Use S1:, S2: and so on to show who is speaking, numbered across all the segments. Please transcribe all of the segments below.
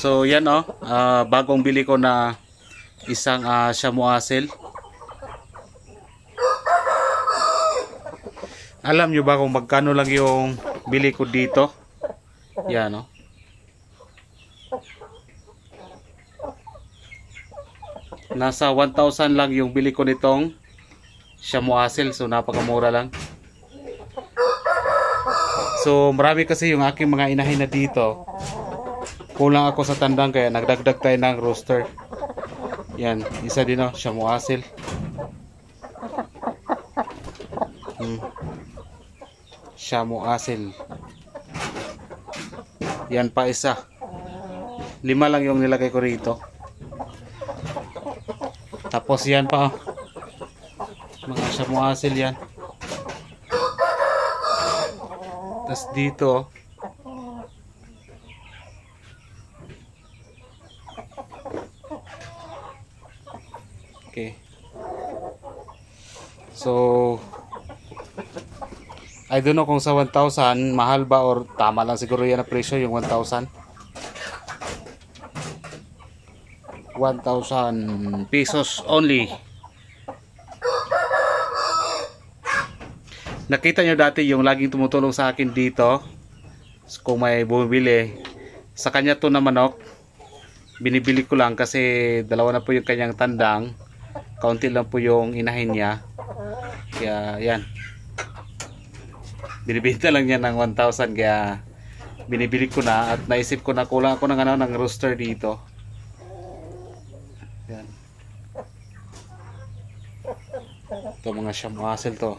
S1: So yan bagong bili ko na isang Chamois. Alam nyo ba kung magkano lang yung bili ko dito? Yan nasa 1,000 lang yung bili ko nitong Chamois. So napakamura lang. So marami kasi yung aking mga inahin na dito. Kulang ako sa tandang kaya nagdagdag tayo ng rooster. Yan, isa din Chamois. Chamois. Yan pa isa. 5 lang yung nilagay ko rito. Tapos yan pa mga Chamois yan. Tapos dito okay. So I don't know kung sa 1,000 mahal ba or tama lang siguro yan na presyo yung 1,000. 1,000 pesos only. Nakita nyo dati yung laging tumutulong sa akin dito kung may bumibili sa kanya to na manok. Binibili ko lang kasi dalawa na po yung kanyang tandang, kaunti lang po yung inahin niya, kaya yan, binibenta lang niya ng 1,000 kaya binibili ko na at naisip ko na kulang ako ng rooster dito. Yan. Ito mga Chamois to.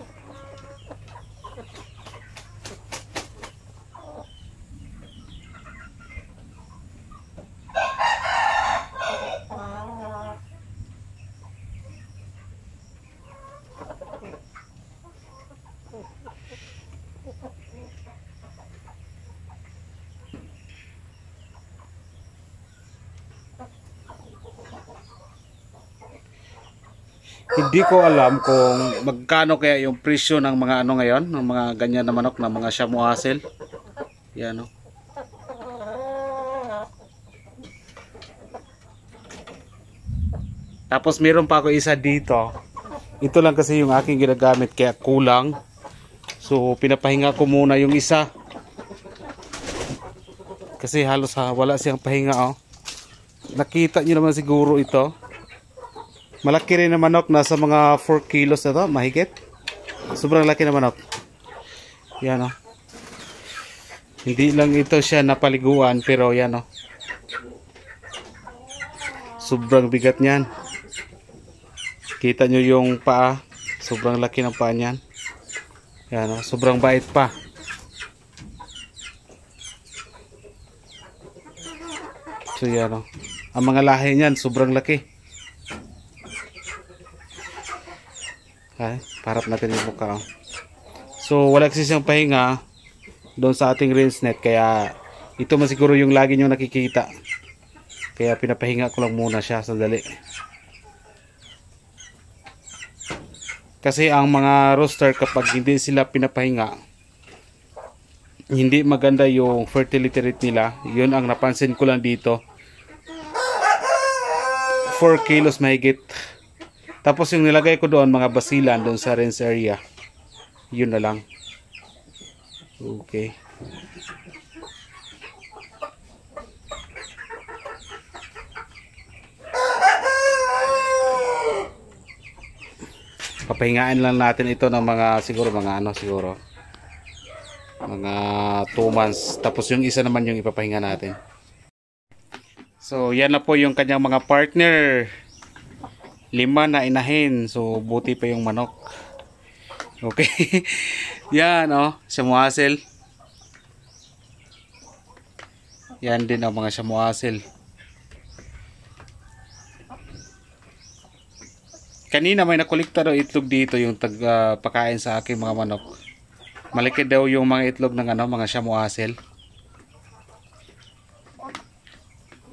S1: Hindi ko alam kung magkano kaya yung presyo ng mga ngayon, ng mga ganyan na manok na mga Chamois. Yan Tapos meron pa ako isa dito. Ito lang kasi yung aking ginagamit kaya kulang. So pinapahinga ko muna yung isa. Kasi halos wala siyang pahinga Nakita niyo naman siguro ito. Malaki rin na manok, nasa mga 4 kilos na to, mahigit. Sobrang laki na manok. Yan Hindi lang ito siya napaliguan, pero yan sobrang bigat niyan. Kita nyo yung paa, sobrang laki ng paa niyan. Yan sobrang bait pa. So yan ang mga lahi niyan, sobrang laki. Parap natin yung mukha. So wala kasi siyang pahinga doon sa ating rinse net, kaya ito man siguro yung lagi nyo nakikita, kaya pinapahinga ko lang muna siya sandali. Kasi ang mga rooster kapag hindi sila pinapahinga, hindi maganda yung fertility rate nila. Yun ang napansin ko lang dito. 4 kilos mahigit. Tapos yung nilagay ko doon, mga basilan doon sa rinse area. Yun na lang. Okay. Papahingaan lang natin ito ng mga siguro mga mga 2 months. Tapos yung isa naman yung ipapahinga natin. So yan na po yung kanyang mga partner. 5 na inahin. So buti pa yung manok. Okay. Yan Chamois. Yan din mga Chamois. Kanina may nakolekta daw itlog dito yung pakain sa aking mga manok. Malaki daw yung mga itlog ng mga Chamois.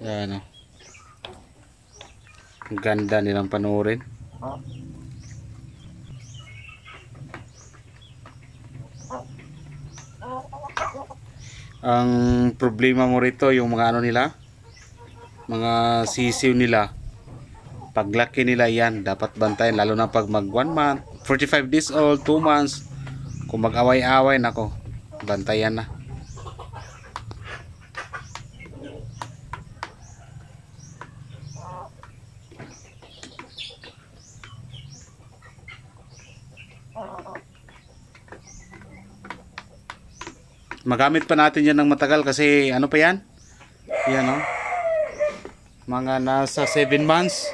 S1: Yan Ang ganda nilang panoorin. Ang problema mo rito yung mga nila, mga sisiw nila. Paglaki nila yan, dapat bantayan. Lalo na pag mag 1 month, 45 days old, 2 months. Kung mag-away-away, nako, bantayan na. Magamit pa natin yan ng matagal kasi ano pa yan? Yan o. Mga nasa 7 months.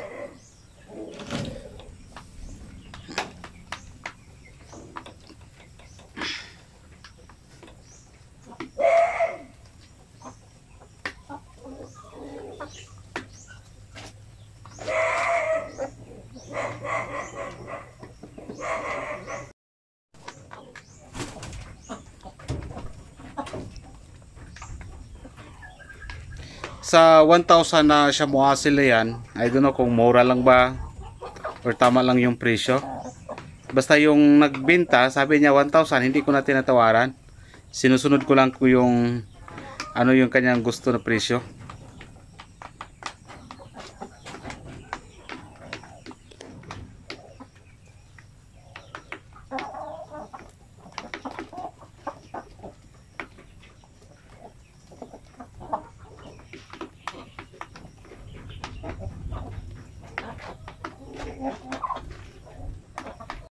S1: Sa 1,000 na siya muhasil na yan, I don't know kung mura lang ba or tama lang yung presyo. Basta yung nagbenta, sabi niya 1,000, hindi ko na tinatawaran. Sinusunod ko lang ko yung ano yung kanyang gusto na presyo.